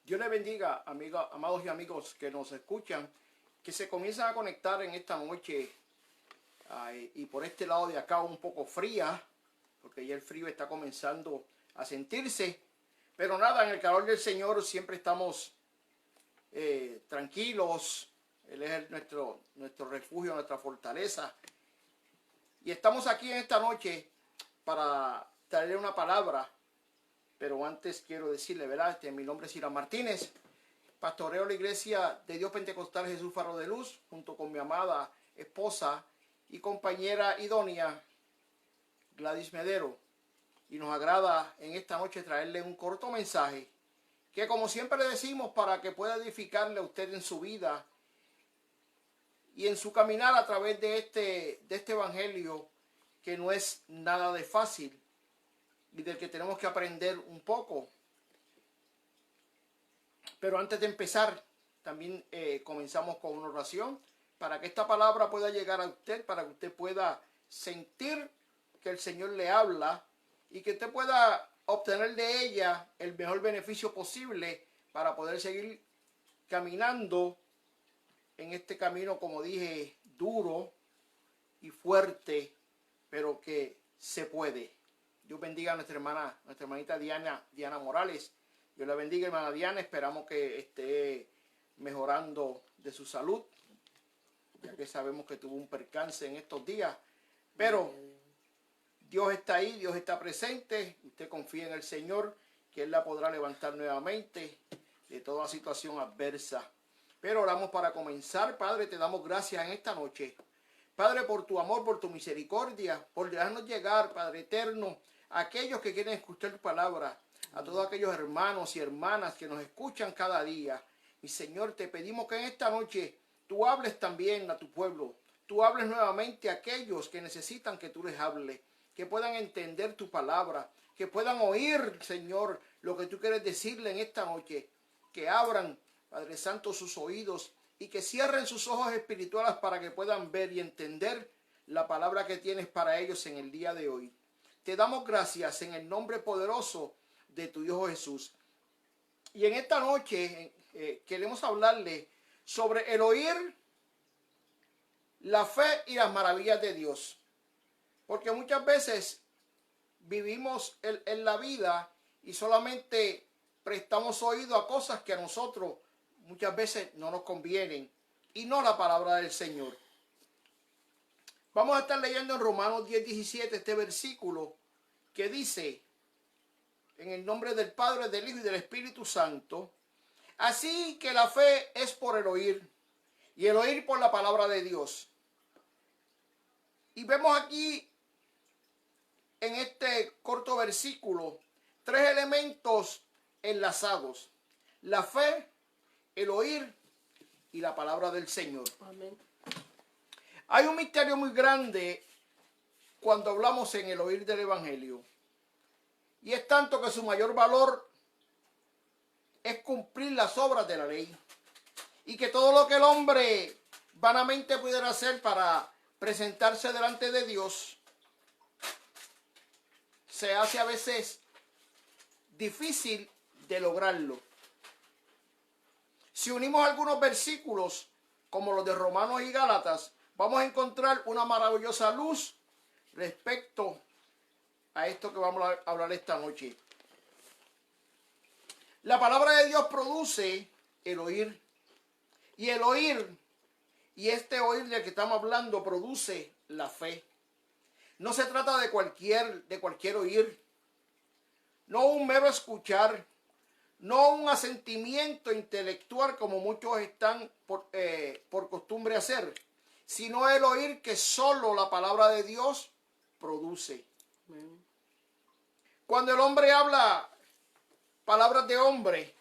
Dios les bendiga, amados y amigos que nos escuchan, que se comienzan a conectar en esta noche y por este lado de acá un poco fría, porque ya el frío está comenzando a sentirse. Pero nada, en el calor del Señor siempre estamos tranquilos. Él es nuestro refugio, nuestra fortaleza. Y estamos aquí en esta noche para traerle una palabra. Pero antes quiero decirle, ¿verdad? Mi nombre es Ira Martínez. Pastoreo la iglesia de Dios Pentecostal Jesús Faro de Luz, junto con mi amada esposa y compañera idónea, Gladys Medero. Y nos agrada en esta noche traerle un corto mensaje que, como siempre le decimos, para que pueda edificarle a usted en su vida y en su caminar a través de este evangelio, que no es nada de fácil y del que tenemos que aprender un poco. Pero antes de empezar, también comenzamos con una oración para que esta palabra pueda llegar a usted, para que usted pueda sentir que el Señor le habla y que usted pueda obtener de ella el mejor beneficio posible para poder seguir caminando en este camino, como dije, duro y fuerte, pero que se puede. Dios bendiga a nuestra hermanita Diana Morales. Dios la bendiga, hermana Diana. Esperamos que esté mejorando de su salud, ya que sabemos que tuvo un percance en estos días. Pero Dios está ahí, Dios está presente. Usted confía en el Señor, que Él la podrá levantar nuevamente de toda situación adversa. Pero oramos para comenzar. Padre, te damos gracias en esta noche. Padre, por tu amor, por tu misericordia, por dejarnos llegar, Padre eterno, a aquellos que quieren escuchar tu palabra, a todos aquellos hermanos y hermanas que nos escuchan cada día. Mi Señor, te pedimos que en esta noche tú hables también a tu pueblo. Tú hables nuevamente a aquellos que necesitan que tú les hables, que puedan entender tu palabra, que puedan oír, Señor, lo que tú quieres decirle en esta noche. Que abran, Padre Santo, sus oídos y que cierren sus ojos espirituales para que puedan ver y entender la palabra que tienes para ellos en el día de hoy. Te damos gracias en el nombre poderoso de tu Hijo Jesús. Y en esta noche queremos hablarle sobre el oír, la fe y las maravillas de Dios. Porque muchas veces vivimos en la vida y solamente prestamos oído a cosas que a nosotros muchas veces no nos convienen y no la palabra del Señor. Vamos a estar leyendo en Romanos 10:17 este versículo que dice: en el nombre del Padre, del Hijo y del Espíritu Santo, así que la fe es por el oír y el oír por la palabra de Dios. Y vemos aquí en este corto versículo tres elementos enlazados: la fe, el oír y la palabra del Señor. Amén. Hay un misterio muy grande cuando hablamos en el oír del Evangelio. Y es tanto que su mayor valor es cumplir las obras de la ley. Y que todo lo que el hombre vanamente pudiera hacer para presentarse delante de Dios se hace a veces difícil de lograrlo. Si unimos algunos versículos como los de Romanos y Gálatas, vamos a encontrar una maravillosa luz respecto a esto que vamos a hablar esta noche. La palabra de Dios produce el oír. Y el oír, y este oír del que estamos hablando, produce la fe. No se trata de cualquier oír. No un mero escuchar. No un asentimiento intelectual como muchos están por costumbre hacer, sino el oír que solo la palabra de Dios produce. Amén. Cuando el hombre habla palabras de hombre,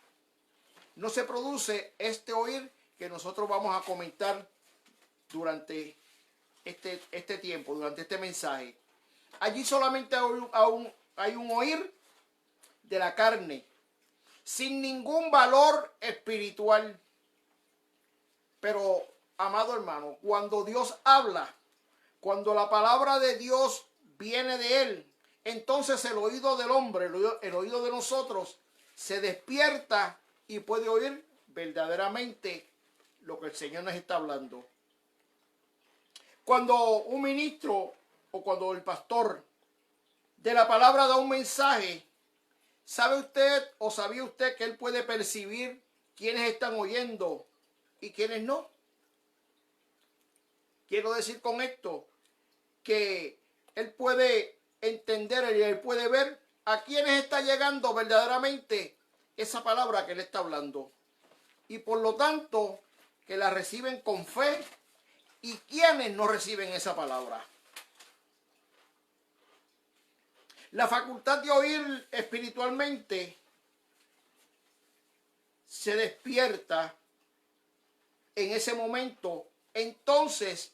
no se produce este oír que nosotros vamos a comentar durante este tiempo, durante este mensaje. Allí solamente hay un oír de la carne, sin ningún valor espiritual. Pero, amado hermano, cuando Dios habla, cuando la palabra de Dios viene de Él, entonces el oído del hombre, el oído de nosotros, se despierta y puede oír verdaderamente lo que el Señor nos está hablando. Cuando un ministro o cuando el pastor de la palabra da un mensaje, ¿sabe usted o sabía usted que él puede percibir quiénes están oyendo y quiénes no? Quiero decir con esto que él puede entender y él puede ver a quiénes está llegando verdaderamente esa palabra que él está hablando. Y por lo tanto, que la reciben con fe y quienes no reciben esa palabra. La facultad de oír espiritualmente se despierta en ese momento. Entonces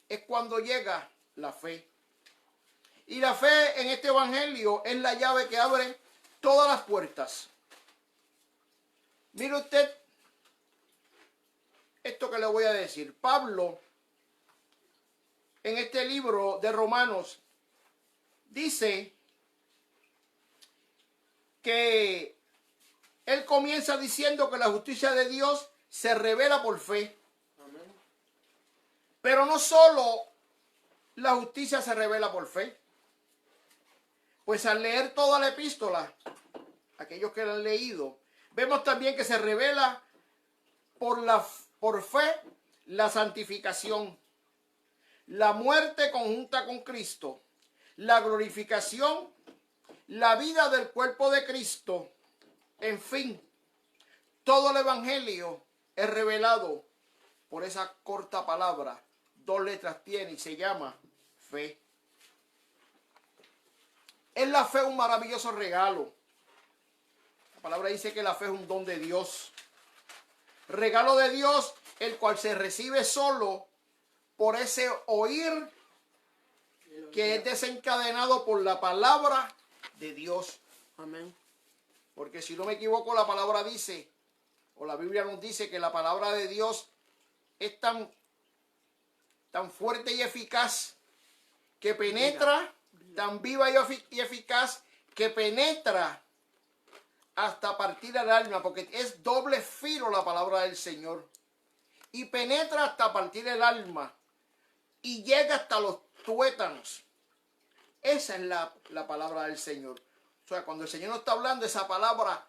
es cuando llega la fe. Y la fe en este evangelio es la llave que abre todas las puertas. Mire usted esto que le voy a decir. Pablo, en este libro de Romanos, dice que él comienza diciendo que la justicia de Dios se revela por fe. Amén. Pero no solo la justicia se revela por fe. Pues al leer toda la epístola, aquellos que la han leído, vemos también que se revela por fe la santificación, la muerte conjunta con Cristo, la glorificación, la vida del cuerpo de Cristo. En fin, todo el evangelio es revelado por esa corta palabra. 2 letras tiene y se llama fe. ¿Es la fe un maravilloso regalo? La palabra dice que la fe es un don de Dios. Regalo de Dios, el cual se recibe solo por ese oír que es desencadenado por la palabra de Dios. Amén. Porque si no me equivoco, la palabra dice, o la Biblia nos dice que la palabra de Dios es tan fuerte y eficaz que penetra, tan viva y eficaz que penetra hasta partir el alma, porque es doble filo la palabra del Señor. Y penetra hasta partir el alma y llega hasta los tuétanos. Esa es la palabra del Señor. O sea, cuando el Señor nos está hablando, esa palabra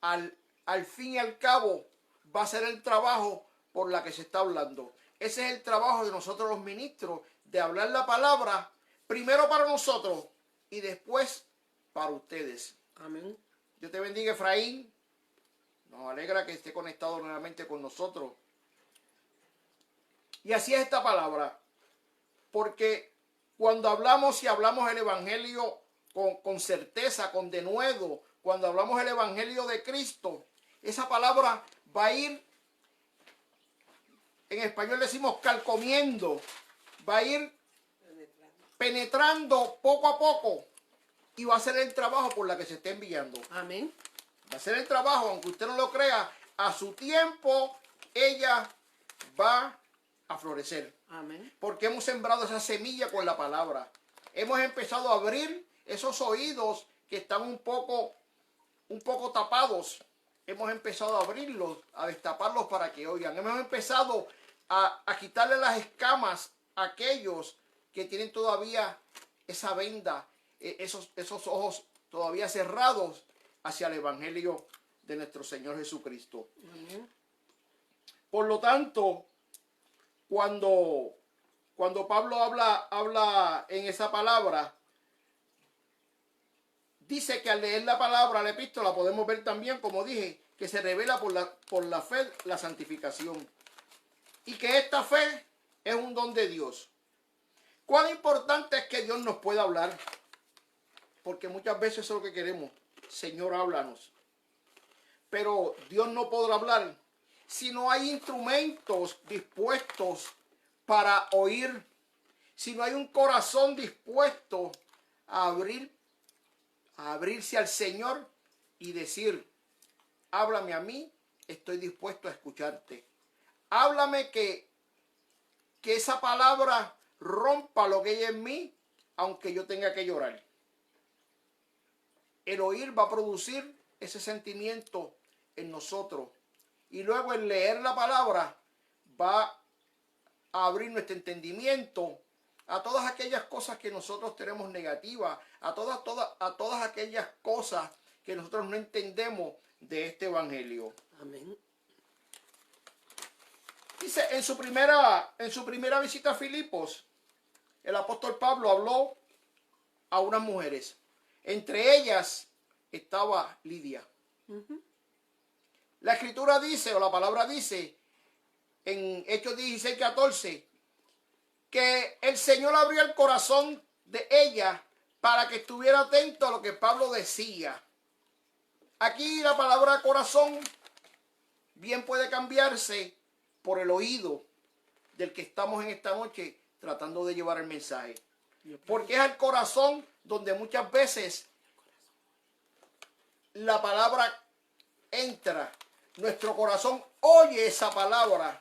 al fin y al cabo va a ser el trabajo por la que se está hablando. Ese es el trabajo de nosotros los ministros, de hablar la palabra primero para nosotros y después para ustedes. Amén. Dios te bendiga, Efraín. Nos alegra que esté conectado nuevamente con nosotros. Y así es esta palabra. Porque cuando hablamos y hablamos el evangelio con certeza, con denuedo, cuando hablamos el evangelio de Cristo, esa palabra va a ir, en español decimos carcomiendo, va a ir penetrando poco a poco y va a ser el trabajo por la que se está enviando. Amén. Va a ser el trabajo, aunque usted no lo crea, a su tiempo ella va a florecer. Amén. Porque hemos sembrado esa semilla con la palabra. Hemos empezado a abrir esos oídos que están un poco tapados. Hemos empezado a abrirlos, a destaparlos para que oigan. Hemos empezado a quitarle las escamas a aquellos que tienen todavía esa venda, esos ojos todavía cerrados hacia el evangelio de nuestro Señor Jesucristo. Amén. Por lo tanto, cuando Pablo habla en esa palabra, dice que al leer la palabra, la epístola, podemos ver también, como dije, que se revela por la fe la santificación. Y que esta fe es un don de Dios. ¿Cuán importante es que Dios nos pueda hablar? Porque muchas veces eso es lo que queremos. Señor, háblanos. Pero Dios no podrá hablar si no hay instrumentos dispuestos para oír. Si no hay un corazón dispuesto a abrirse al Señor y decir, háblame a mí, estoy dispuesto a escucharte. Háblame que esa palabra rompa lo que hay en mí, aunque yo tenga que llorar. El oír va a producir ese sentimiento en nosotros. Y luego el leer la palabra va a abrir nuestro entendimiento a todas aquellas cosas que nosotros tenemos negativas, a todas aquellas cosas que nosotros no entendemos de este evangelio. Amén. Dice, en su primera visita a Filipos, el apóstol Pablo habló a unas mujeres. Entre ellas estaba Lidia. La escritura dice, o la palabra dice, en Hechos 16:14, que el Señor abrió el corazón de ella para que estuviera atento a lo que Pablo decía. Aquí la palabra corazón bien puede cambiarse por el oído del que estamos en esta noche tratando de llevar el mensaje. Porque es al corazón donde muchas veces la palabra entra. Nuestro corazón oye esa palabra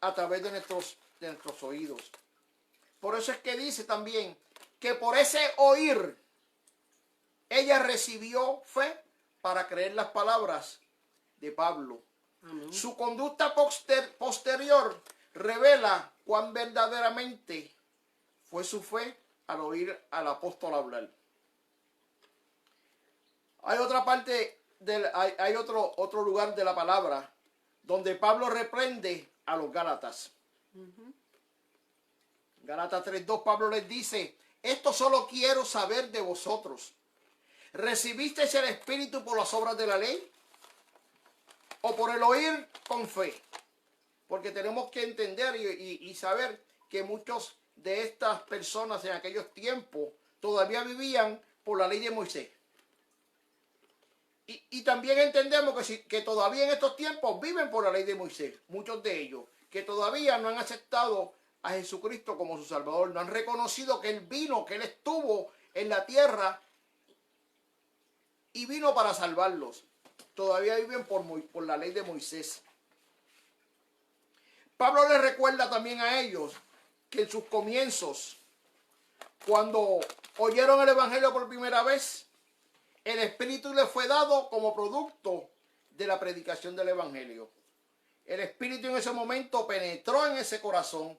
a través de nuestros oídos. Por eso es que dice también que por ese oír ella recibió fe para creer las palabras de Pablo. Amén. Su conducta posterior revela cuán verdaderamente fue su fe al oír al apóstol hablar. Hay otra parte, hay otro lugar de la palabra donde Pablo reprende a los Gálatas. Gálatas 3:2, Pablo les dice, esto solo quiero saber de vosotros. ¿Recibisteis el Espíritu por las obras de la ley? ¿O por el oír con fe? Porque tenemos que entender y saber que muchos de estas personas en aquellos tiempos todavía vivían por la ley de Moisés. Y también entendemos que todavía en estos tiempos viven por la ley de Moisés. Muchos de ellos que todavía no han aceptado a Jesucristo como su Salvador. No han reconocido que Él vino, que Él estuvo en la tierra y vino para salvarlos. Todavía viven por la ley de Moisés. Pablo les recuerda también a ellos que en sus comienzos, cuando oyeron el Evangelio por primera vez, el Espíritu les fue dado como producto de la predicación del Evangelio. El Espíritu en ese momento penetró en ese corazón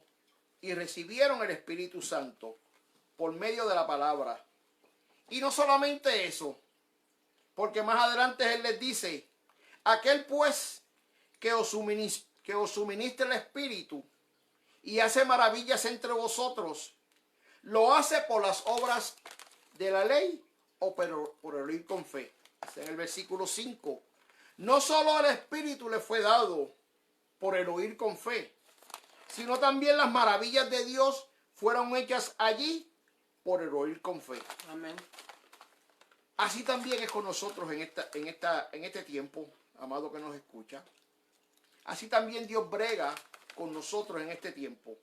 y recibieron el Espíritu Santo por medio de la palabra. Y no solamente eso, porque más adelante Él les dice, aquel pues que os suministra el Espíritu y hace maravillas entre vosotros, ¿lo hace por las obras de la ley o por el oír con fe? En el versículo 5, no solo el Espíritu le fue dado por el oír con fe, sino también las maravillas de Dios fueron hechas allí por el oír con fe. Amén. Así también es con nosotros en este tiempo, amado que nos escucha. Así también Dios brega con nosotros en este tiempo.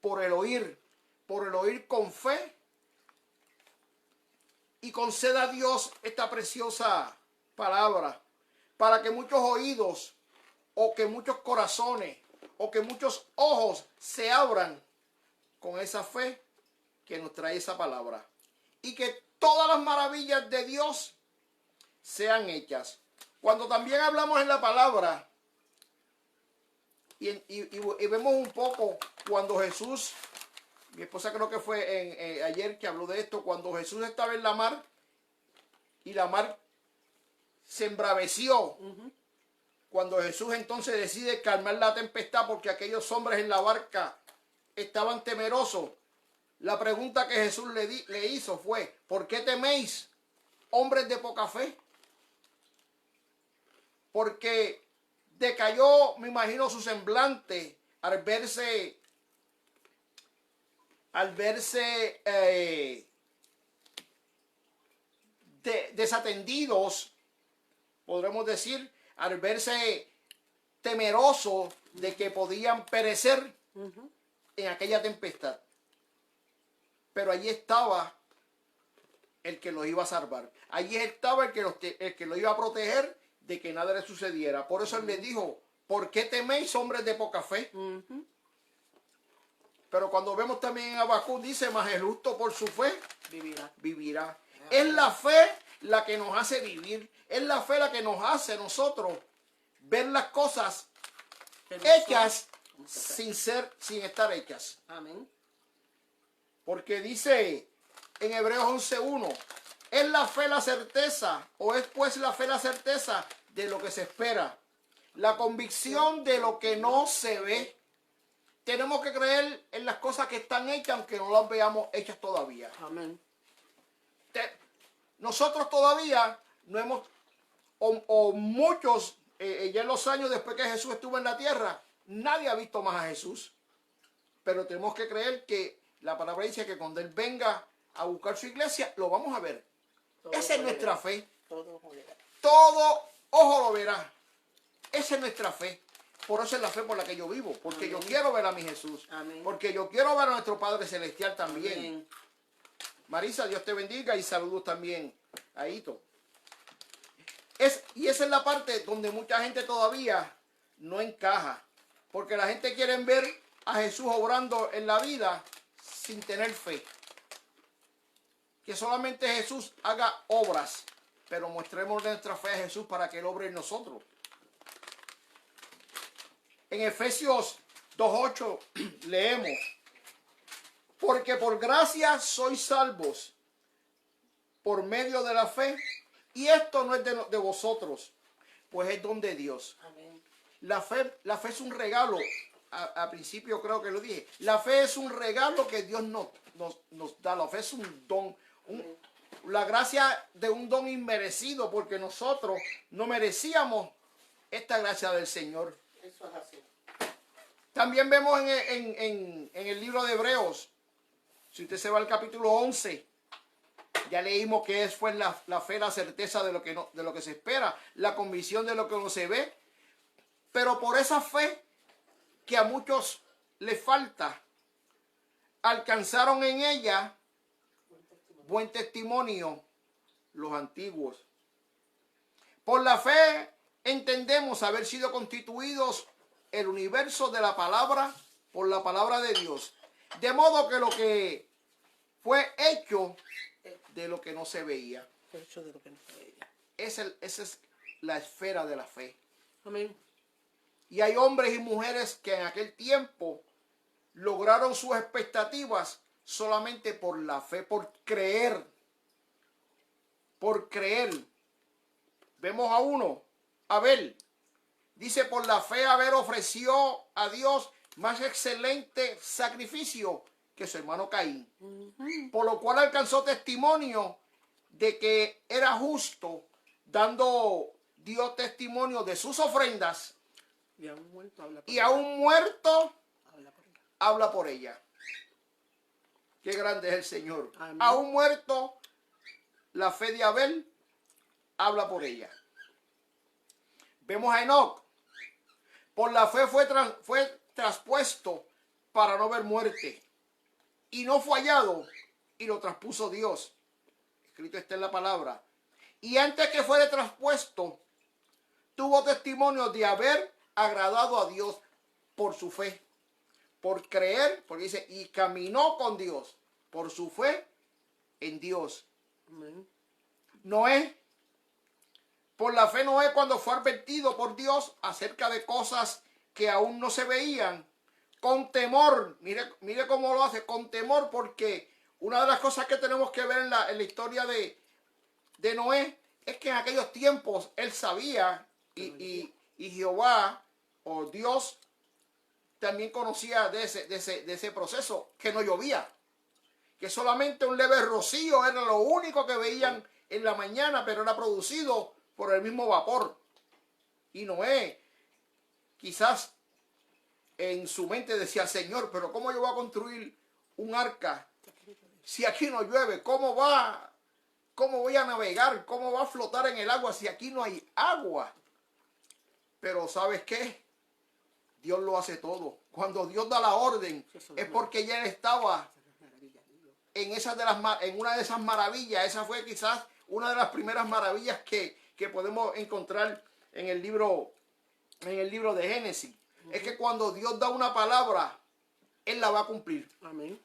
Por el oír con fe. Y conceda a Dios esta preciosa palabra para que muchos oídos o que muchos corazones o que muchos ojos se abran con esa fe que nos trae esa palabra. Y que todas las maravillas de Dios sean hechas. Cuando también hablamos en la palabra y vemos un poco cuando Jesús, mi esposa creo que fue ayer que habló de esto, cuando Jesús estaba en la mar y la mar se embraveció. Cuando Jesús entonces decide calmar la tempestad porque aquellos hombres en la barca estaban temerosos. La pregunta que Jesús le hizo fue, ¿por qué teméis, hombres de poca fe? Porque decayó, me imagino, su semblante al verse desatendidos, podremos decir, al verse temerosos de que podían perecer en aquella tempestad. Pero allí estaba el que los iba a salvar. Allí estaba el que los iba a proteger de que nada le sucediera. Por eso Él les dijo, ¿por qué teméis, hombres de poca fe? Pero cuando vemos también en Habacuc dice, mas el justo por su fe Vivirá. vivirá. Es la fe la que nos hace vivir. Es la fe la que nos hace nosotros ver las cosas hechas sin estar hechas. Amén. Porque dice en Hebreos 11:1, es la fe la certeza, o es pues la fe la certeza de lo que se espera, la convicción de lo que no se ve. Tenemos que creer en las cosas que están hechas, aunque no las veamos hechas todavía. Amén. Nosotros todavía no hemos, o muchos, ya en los años después que Jesús estuvo en la tierra, nadie ha visto más a Jesús. Pero tenemos que creer que la palabra dice que cuando Él venga a buscar su iglesia, lo vamos a ver. Esa es nuestra fe. Todo ojo lo verá. Esa es nuestra fe. Por eso es la fe por la que yo vivo. Porque Amén. yo quiero ver a mi Jesús. Amén. Porque yo quiero ver a nuestro Padre Celestial también. Amén. Marisa, Dios te bendiga y saludos también a Ito. Y esa es la parte donde mucha gente todavía no encaja. Porque la gente quiere ver a Jesús obrando en la vida sin tener fe. Que solamente Jesús haga obras. Pero mostremos nuestra fe a Jesús para que Él obre en nosotros. En Efesios 2:8 leemos: porque por gracia sois salvos por medio de la fe, y esto no es de vosotros, pues es don de Dios. Amén. La fe es un regalo. A principio creo que lo dije. La fe es un regalo que Dios nos da. La fe es un don. La gracia de un don inmerecido, porque nosotros no merecíamos esta gracia del Señor. Eso es así. También vemos en el libro de Hebreos, si usted se va al capítulo 11, ya leímos que fue la fe, la certeza de lo que se espera, la convicción de lo que no se ve. Pero por esa fe que a muchos les falta, alcanzaron en ella buen testimonio los antiguos. Por la fe entendemos haber sido constituidos el universo de la palabra por la palabra de Dios. De modo que lo que fue hecho de lo que no se veía. Hecho de lo que no se veía. Esa es la esfera de la fe. Amén. Y hay hombres y mujeres que en aquel tiempo lograron sus expectativas solamente por la fe, por creer. Por creer. Vemos a uno, Abel. Dice, por la fe Abel ofreció a Dios más excelente sacrificio que su hermano Caín. Por lo cual alcanzó testimonio de que era justo, dando Dios testimonio de sus ofrendas. Y a un muerto habla por Y ella. a un muerto Habla por ella. habla por ella. Qué grande es el Señor. Amén. A un muerto, la fe de Abel habla por ella. Vemos a Enoc. Por la fe fue traspuesto para no ver muerte. Y no fue hallado, y lo traspuso Dios. Escrito está en la palabra. Y antes que fuera traspuesto, tuvo testimonio de haber agradado a Dios por su fe. Por creer, porque dice, y caminó con Dios por su fe en Dios. Amén. Noé. Por la fe Noé, cuando fue advertido por Dios acerca de cosas que aún no se veían, con temor, mire cómo lo hace, con temor, porque una de las cosas que tenemos que ver en la historia de Noé es que en aquellos tiempos él sabía y Jehová o Dios también conocía de ese proceso, que no llovía, que solamente un leve rocío era lo único que veían en la mañana, pero era producido por el mismo vapor. Y Noé quizás en su mente decía, Señor, pero ¿cómo yo voy a construir un arca si aquí no llueve? ¿Cómo voy a navegar? ¿Cómo va a flotar en el agua si aquí no hay agua? Pero ¿sabes qué? Dios lo hace todo. Cuando Dios da la orden es porque ya Él estaba en una de esas maravillas. Esa fue quizás una de las primeras maravillas que podemos encontrar en el libro de Génesis. Es que cuando Dios da una palabra, Él la va a cumplir. Amén.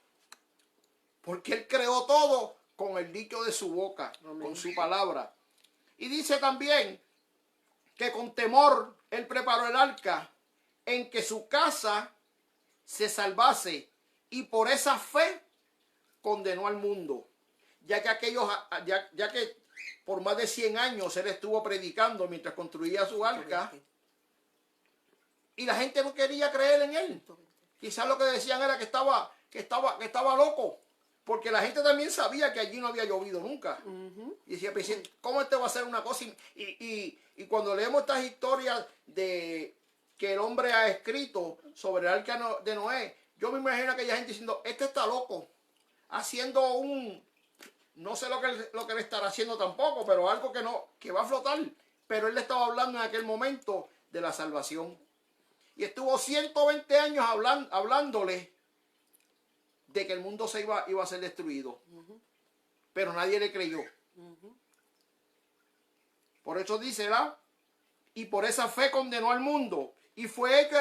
Porque Él creó todo con el dicho de su boca, Amén. con su palabra. Y dice también que con temor él preparó el arca en que su casa se salvase, y por esa fe condenó al mundo, ya que por más de 100 años él estuvo predicando mientras construía su arca, y la gente no quería creer en él. Quizás lo que decían era que estaba loco, porque la gente también sabía que allí no había llovido nunca. Y decía, pues, ¿cómo este va a hacer una cosa? Y cuando leemos estas historias de que el hombre ha escrito sobre el arca de Noé, yo me imagino a aquella gente diciendo, este está loco, haciendo no sé lo que le estará haciendo tampoco, pero algo que va a flotar. Pero él le estaba hablando en aquel momento de la salvación. Y estuvo 120 años hablándole de que el mundo iba a ser destruido. Pero nadie le creyó. Por eso dice, ¿verdad? Y por esa fe condenó al mundo, y fue hecho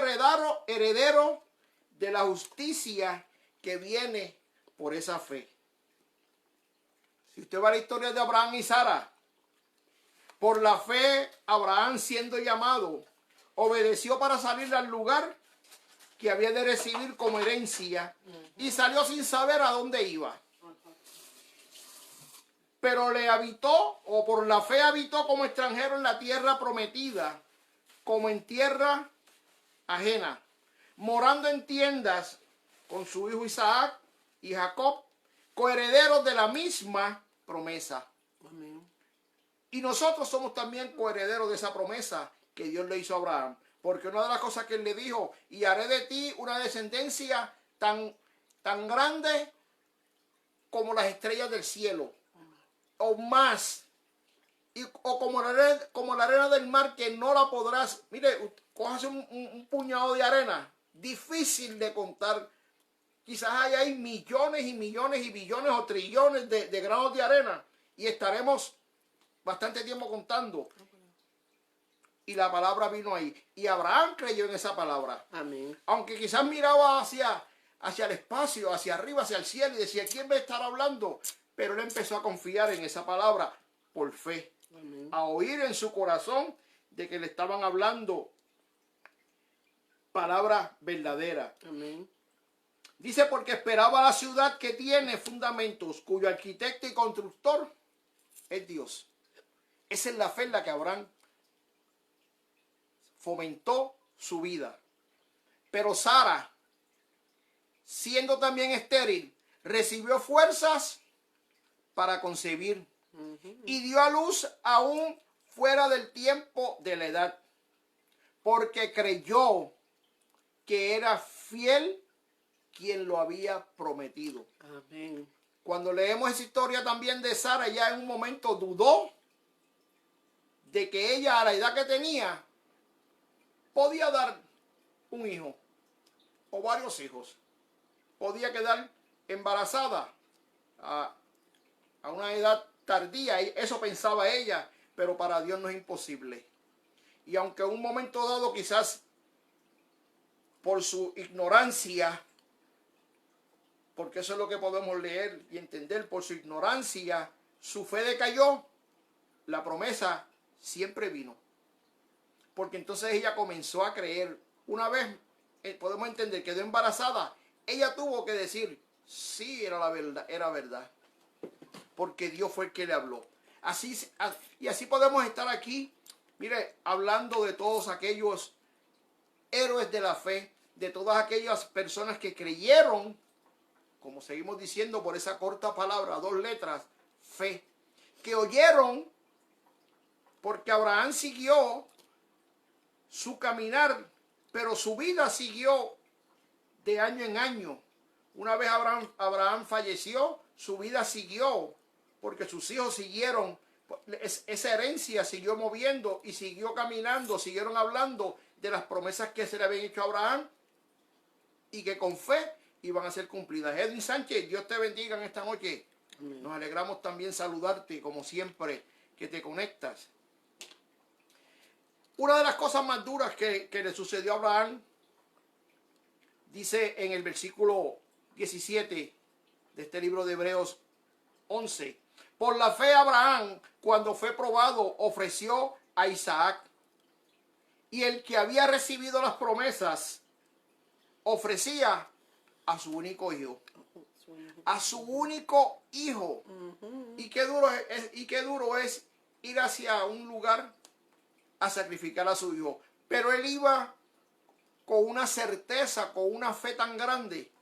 heredero de la justicia que viene por esa fe. Si usted va a la historia de Abraham y Sara, por la fe Abraham, siendo llamado, obedeció para salir al lugar que había de recibir como herencia, y salió sin saber a dónde iba. Pero le habitó, o por la fe habitó como extranjero en la tierra prometida, como en tierra ajena, morando en tiendas con su hijo Isaac y Jacob, coherederos de la misma promesa. Amén. Y nosotros somos también coherederos de esa promesa que Dios le hizo a Abraham. Porque una de las cosas que él le dijo, y haré de ti una descendencia tan grande como las estrellas del cielo, o más, o como la arena del mar, que no la podrás. Mire, cójase un puñado de arena, difícil de contar. Quizás hay millones y millones y billones o trillones de granos de arena, y estaremos bastante tiempo contando. Y la palabra vino ahí. Y Abraham creyó en esa palabra. Amén. Aunque quizás miraba hacia el espacio, hacia arriba, hacia el cielo, y decía, ¿quién va a estar hablando? Pero él empezó a confiar en esa palabra por fe. Amén. A oír en su corazón de que le estaban hablando palabra verdadera. Amén. Dice, porque esperaba la ciudad que tiene fundamentos, cuyo arquitecto y constructor es Dios. Esa es la fe en la que Abraham fomentó su vida. Pero Sara, siendo también estéril, recibió fuerzas para concebir y dio a luz aún fuera del tiempo de la edad, porque creyó que era fiel quien lo había prometido. Amén. Cuando leemos esa historia también de Sara, ella en un momento dudó de que ella, a la edad que tenía, podía dar un hijo o varios hijos. Podía quedar embarazada a una edad tardía. Eso pensaba ella, pero para Dios no es imposible. Y aunque en un momento dado, quizás por su ignorancia, porque eso es lo que podemos leer y entender, por su ignorancia, su fe decayó, la promesa siempre vino. Porque entonces ella comenzó a creer. Una vez podemos entender, quedó embarazada, ella tuvo que decir, sí, era la verdad, era verdad. Porque Dios fue el que le habló. Y así podemos estar aquí, mire, hablando de todos aquellos héroes de la fe, de todas aquellas personas que creyeron, como seguimos diciendo por esa corta palabra, 2 letras, fe, que oyeron, porque Abraham siguió su caminar, pero su vida siguió de año en año. Una vez Abraham falleció, su vida siguió, porque sus hijos siguieron, esa herencia siguió moviendo y siguió caminando, siguieron hablando de las promesas que se le habían hecho a Abraham y que con fe iban a ser cumplidas. Edwin Sánchez, Dios te bendiga en esta noche. Amén. Nos alegramos también saludarte, como siempre, que te conectas. Una de las cosas más duras que le sucedió a Abraham, dice en el versículo 17 de este libro de Hebreos, 11. Por la fe Abraham, cuando fue probado, ofreció a Isaac. Y el que había recibido las promesas, ofrecía a su único hijo. A su único hijo. Y qué duro es ir hacia un lugar a sacrificar a su hijo. Pero él iba con una certeza, con una fe tan grande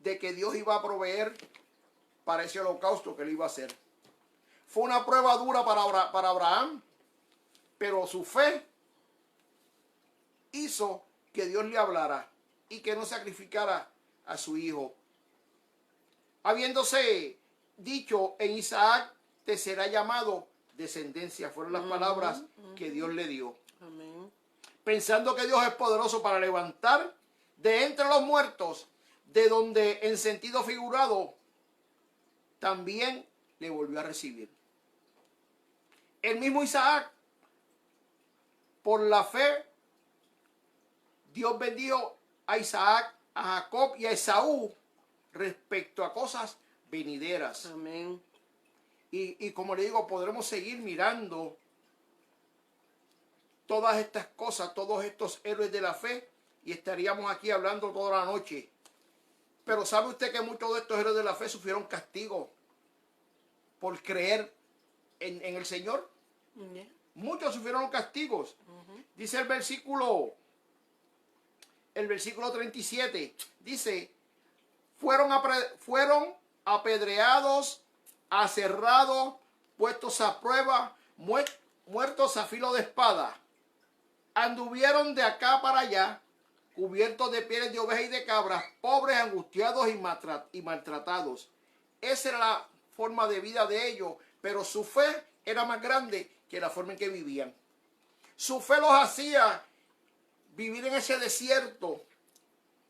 de que Dios iba a proveer para ese holocausto que él iba a hacer. Fue una prueba dura para Abraham, pero su fe hizo que Dios le hablara y que no sacrificara a su hijo. Habiéndose dicho en Isaac, te será llamado descendencia. Fueron las palabras que Dios le dio. Amén. Pensando que Dios es poderoso para levantar de entre los muertos, de donde en sentido figurado también le volvió a recibir. El mismo Isaac, por la fe, Dios bendijo a Isaac, a Jacob y a Esaú respecto a cosas venideras. Amén. Y como le digo, podremos seguir mirando todas estas cosas, todos estos héroes de la fe, y estaríamos aquí hablando toda la noche. Pero ¿sabe usted que muchos de estos héroes de la fe sufrieron castigo por creer en el Señor? Yeah. Muchos sufrieron castigos. Dice el versículo 37, dice, fueron apedreados, aserrados, puestos a prueba, muertos a filo de espada. Anduvieron de acá para allá, cubiertos de pieles de ovejas y de cabras, pobres, angustiados y maltratados. Esa era la forma de vida de ellos, pero su fe era más grande que la forma en que vivían. Su fe los hacía vivir en ese desierto.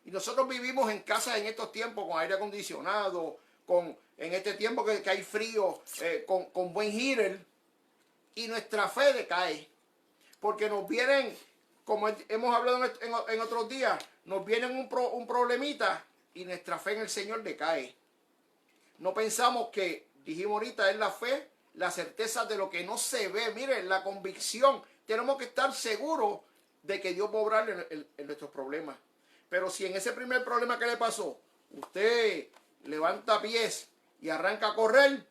Y nosotros vivimos en casas en estos tiempos con aire acondicionado, en este tiempo que hay frío, con buen heater. Y nuestra fe decae. Porque nos vienen, como hemos hablado en otros días, nos vienen un problemita y nuestra fe en el Señor decae. No pensamos que, dijimos ahorita, es la fe, la certeza de lo que no se ve. Miren, la convicción. Tenemos que estar seguros de que Dios va a obrar en nuestros problemas. Pero si en ese primer problema que le pasó, usted levanta pies y arranca a correr,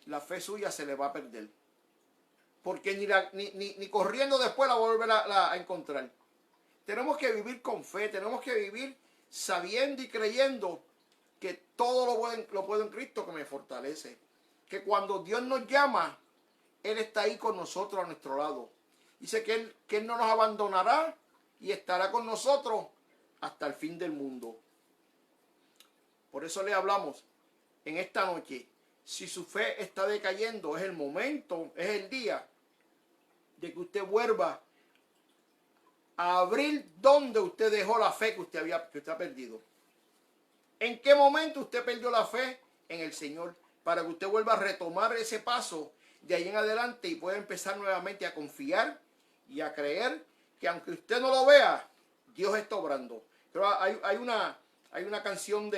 la fe suya se le va a perder. Porque ni corriendo después la va a volver a encontrar. Tenemos que vivir con fe, tenemos que vivir sabiendo y creyendo que todo lo puedo en Cristo que me fortalece. Que cuando Dios nos llama, Él está ahí con nosotros a nuestro lado. Dice que Él no nos abandonará y estará con nosotros hasta el fin del mundo. Por eso le hablamos en esta noche. Si su fe está decayendo, es el momento, es el día de que usted vuelva a abrir donde usted dejó la fe que usted ha perdido. ¿En qué momento usted perdió la fe en el Señor? Para que usted vuelva a retomar ese paso de ahí en adelante y pueda empezar nuevamente a confiar y a creer que aunque usted no lo vea, Dios está obrando. Pero hay una canción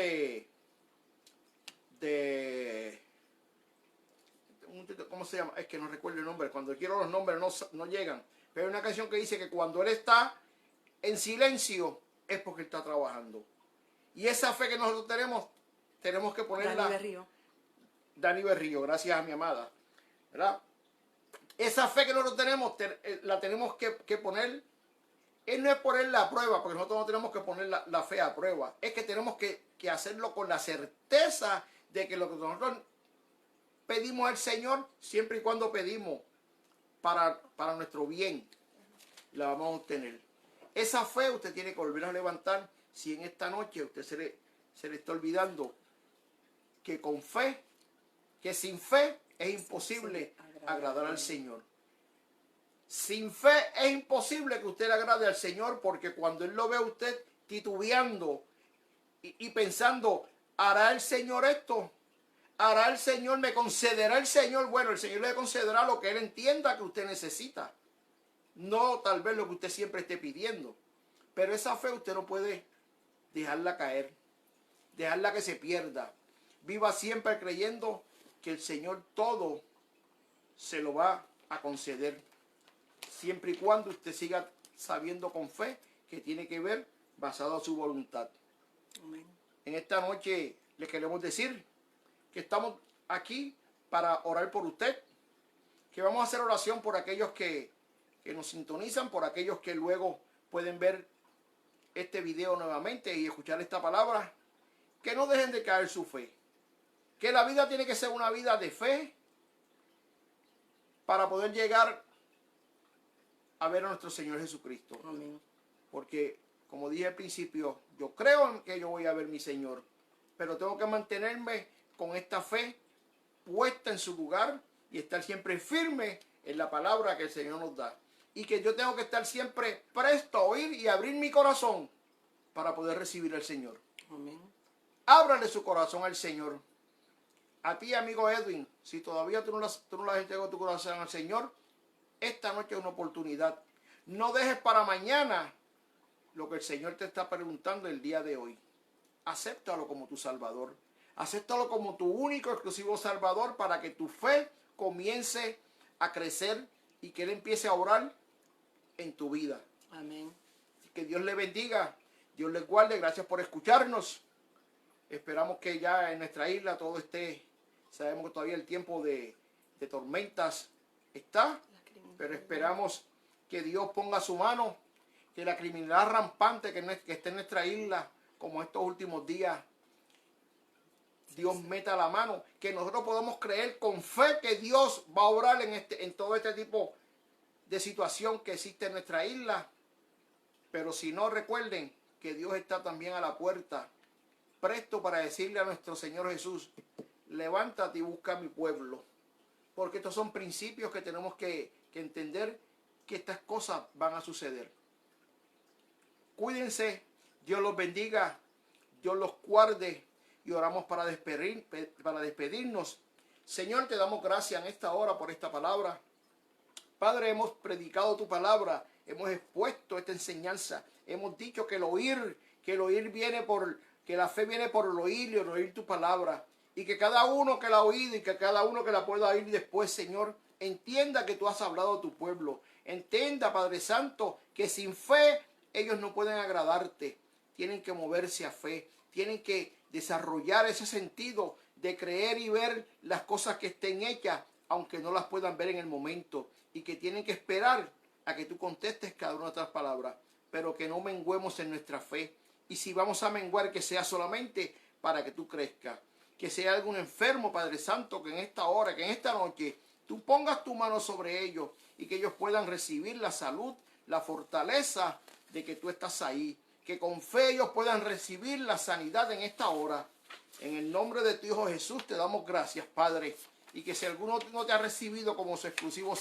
¿cómo se llama? Es que no recuerdo el nombre. Cuando quiero los nombres no llegan. Pero hay una canción que dice que cuando Él está en silencio es porque Él está trabajando. Y esa fe que nosotros tenemos que ponerla. Dani Berrío, gracias a mi amada. ¿Verdad? Esa fe que nosotros tenemos, la tenemos que poner. Él no es poner la prueba, porque nosotros no tenemos que poner la fe a prueba. Es que tenemos que hacerlo con la certeza de que lo que nosotros pedimos al Señor, siempre y cuando pedimos para nuestro bien, la vamos a obtener. Esa fe usted tiene que volver a levantar. Si en esta noche usted se le está olvidando que con fe, que sin fe es imposible agradar al Señor. Sin fe es imposible que usted le agrade al Señor, porque cuando Él lo ve a usted titubeando y pensando, ¿hará el Señor esto? ¿Hará el Señor? ¿Me concederá el Señor? Bueno, el Señor le concederá lo que Él entienda que usted necesita. No tal vez lo que usted siempre esté pidiendo. Pero esa fe usted no puede dejarla caer, dejarla que se pierda. Viva siempre creyendo que el Señor todo se lo va a conceder. Siempre y cuando usted siga sabiendo con fe que tiene que ver basado en su voluntad. Amén. En esta noche le queremos decir que estamos aquí para orar por usted, que vamos a hacer oración por aquellos que nos sintonizan, por aquellos que luego pueden ver este video nuevamente y escuchar esta palabra, que no dejen de caer su fe, que la vida tiene que ser una vida de fe para poder llegar a ver a nuestro Señor Jesucristo. Amén. Porque, como dije al principio, yo creo en que yo voy a ver a mi Señor, pero tengo que mantenerme con esta fe puesta en su lugar y estar siempre firme en la palabra que el Señor nos da. Y que yo tengo que estar siempre presto a oír y abrir mi corazón para poder recibir al Señor. Amén. Ábrale su corazón al Señor. A ti, amigo Edwin, si todavía tú no le has entregado tu corazón al Señor, esta noche es una oportunidad. No dejes para mañana lo que el Señor te está preguntando el día de hoy. Acéptalo como tu Salvador. Acéptalo como tu único, exclusivo Salvador para que tu fe comience a crecer y que Él empiece a orar en tu vida. Amén. Que Dios le bendiga, Dios les guarde. Gracias por escucharnos. Esperamos que ya en nuestra isla todo esté. Sabemos que todavía el tiempo de tormentas está, pero esperamos que Dios ponga su mano, que la criminalidad rampante que esté en nuestra isla, como estos últimos días, Dios meta la mano, que nosotros podamos creer con fe que Dios va a obrar en todo este tipo de situación que existe en nuestra isla. Pero si no, recuerden que Dios está también a la puerta, presto para decirle a nuestro Señor Jesús: levántate y busca a mi pueblo. Porque estos son principios que tenemos que entender, que estas cosas van a suceder. Cuídense, Dios los bendiga, Dios los guarde, y oramos para despedirnos. Señor, te damos gracias en esta hora por esta palabra. Padre, hemos predicado tu palabra, hemos expuesto esta enseñanza, hemos dicho que el oír viene que la fe viene por el oír y el oír tu palabra. Y que cada uno que la ha oído y que cada uno que la pueda oír después, Señor, entienda que tú has hablado a tu pueblo. Entienda, Padre Santo, que sin fe ellos no pueden agradarte. Tienen que moverse a fe. Tienen que desarrollar ese sentido de creer y ver las cosas que estén hechas, aunque no las puedan ver en el momento. Y que tienen que esperar a que tú contestes cada una de estas palabras. Pero que no menguemos en nuestra fe. Y si vamos a menguar, que sea solamente para que tú crezcas. Que sea algún enfermo, Padre Santo, que en esta hora, que en esta noche, tú pongas tu mano sobre ellos y que ellos puedan recibir la salud, la fortaleza de que tú estás ahí. Que con fe ellos puedan recibir la sanidad en esta hora. En el nombre de tu Hijo Jesús te damos gracias, Padre. Y que si alguno no te ha recibido como su exclusivo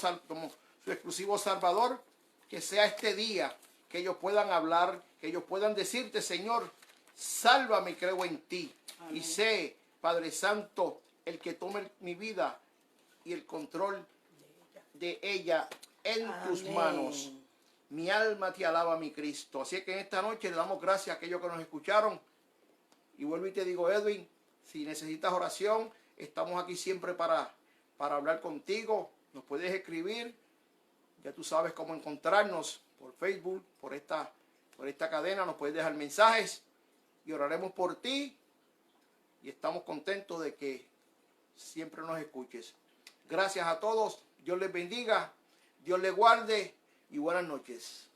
Salvador, que sea este día que ellos puedan hablar, que ellos puedan decirte: Señor, sálvame, creo en ti. Amén. Y sé, Padre Santo, el que tome mi vida y el control de ella en tus manos. Mi alma te alaba, mi Cristo. Así que en esta noche le damos gracias a aquellos que nos escucharon. Y vuelvo y te digo, Edwin, si necesitas oración, estamos aquí siempre para hablar contigo. Nos puedes escribir. Ya tú sabes cómo encontrarnos por Facebook, por esta cadena. Nos puedes dejar mensajes y oraremos por ti. Y estamos contentos de que siempre nos escuches. Gracias a todos. Dios les bendiga. Dios les guarde. Y buenas noches.